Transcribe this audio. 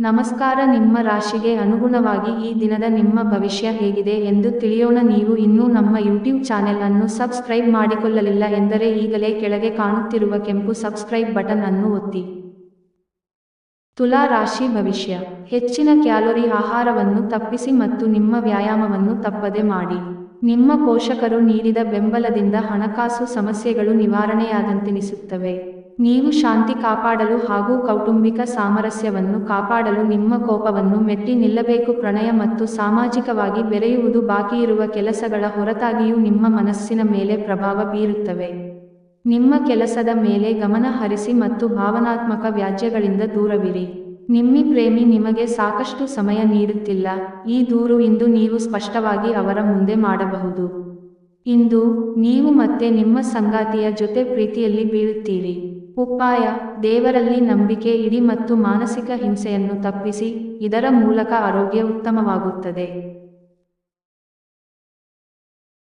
ನಮಸ್ಕಾರ. ನಿಮ್ಮ ರಾಶಿಗೆ ಅನುಗುಣವಾಗಿ ಈ ದಿನದ ನಿಮ್ಮ ಭವಿಷ್ಯ ಹೇಗಿದೆ ಎಂದು ತಿಳಿಯೋಣ. ನೀವು ಇನ್ನೂ ನಮ್ಮ ಯೂಟ್ಯೂಬ್ ಚಾನೆಲ್ ಅನ್ನು ಸಬ್ಸ್ಕ್ರೈಬ್ ಮಾಡಿಕೊಳ್ಳಲಿಲ್ಲ ಎಂದರೆ ಈಗಲೇ ಕೆಳಗೆ ಕಾಣುತ್ತಿರುವ ಕೆಂಪು ಸಬ್ಸ್ಕ್ರೈಬ್ ಬಟನ್ ಅನ್ನು ಒತ್ತಿ. ತುಲಾ ರಾಶಿ ಭವಿಷ್ಯ. ಹೆಚ್ಚಿನ ಕ್ಯಾಲೋರಿ ಆಹಾರವನ್ನು ತಪ್ಪಿಸಿ ಮತ್ತು ನಿಮ್ಮ ವ್ಯಾಯಾಮವನ್ನು ತಪ್ಪದೆ ಮಾಡಿ. ನಿಮ್ಮ ಪೋಷಕರು ನೀಡಿದ ಬೆಂಬಲದಿಂದ ಹಣಕಾಸು ಸಮಸ್ಯೆಗಳು ನಿವಾರಣೆಯಾದಂತೆನಿಸುತ್ತವೆ. ನೀವು ಶಾಂತಿ ಕಾಪಾಡಲು ಹಾಗೂ ಕೌಟುಂಬಿಕ ಸಾಮರಸ್ಯವನ್ನು ಕಾಪಾಡಲು ನಿಮ್ಮ ಕೋಪವನ್ನು ಮೆಟ್ಟಿ ನಿಲ್ಲಬೇಕು. ಪ್ರಣಯ ಮತ್ತು ಸಾಮಾಜಿಕವಾಗಿ ಬೆರೆಯುವುದು ಬಾಕಿಯಿರುವ ಕೆಲಸಗಳ ಹೊರತಾಗಿಯೂ ನಿಮ್ಮ ಮನಸ್ಸಿನ ಮೇಲೆ ಪ್ರಭಾವ ಬೀರುತ್ತವೆ. ನಿಮ್ಮ ಕೆಲಸದ ಮೇಲೆ ಗಮನ ಹರಿಸಿ ಮತ್ತು ಭಾವನಾತ್ಮಕ ವ್ಯಾಜ್ಯಗಳಿಂದ ದೂರವಿರಿ. ನಿಮ್ಮ ಪ್ರೇಮಿ ನಿಮಗೆ ಸಾಕಷ್ಟು ಸಮಯ ನೀಡುತ್ತಿಲ್ಲ. ಈ ದೂರು ಇಂದು ನೀವು ಸ್ಪಷ್ಟವಾಗಿ ಅವರ ಮುಂದೆ ಮಾಡಬಹುದು. ಇಂದು ನೀವು ಮತ್ತೆ ನಿಮ್ಮ ಸಂಗಾತಿಯ ಜೊತೆ ಪ್ರೀತಿಯಲ್ಲಿ ಬೀಳುತ್ತೀರಿ. ಉಪಾಯ: ದೇವರಲ್ಲಿ ನಂಬಿಕೆ ಇಡಿ ಮತ್ತು ಮಾನಸಿಕ ಹಿಂಸೆಯನ್ನು ತಪ್ಪಿಸಿ, ಇದರ ಮೂಲಕ ಆರೋಗ್ಯ ಉತ್ತಮವಾಗುತ್ತದೆ.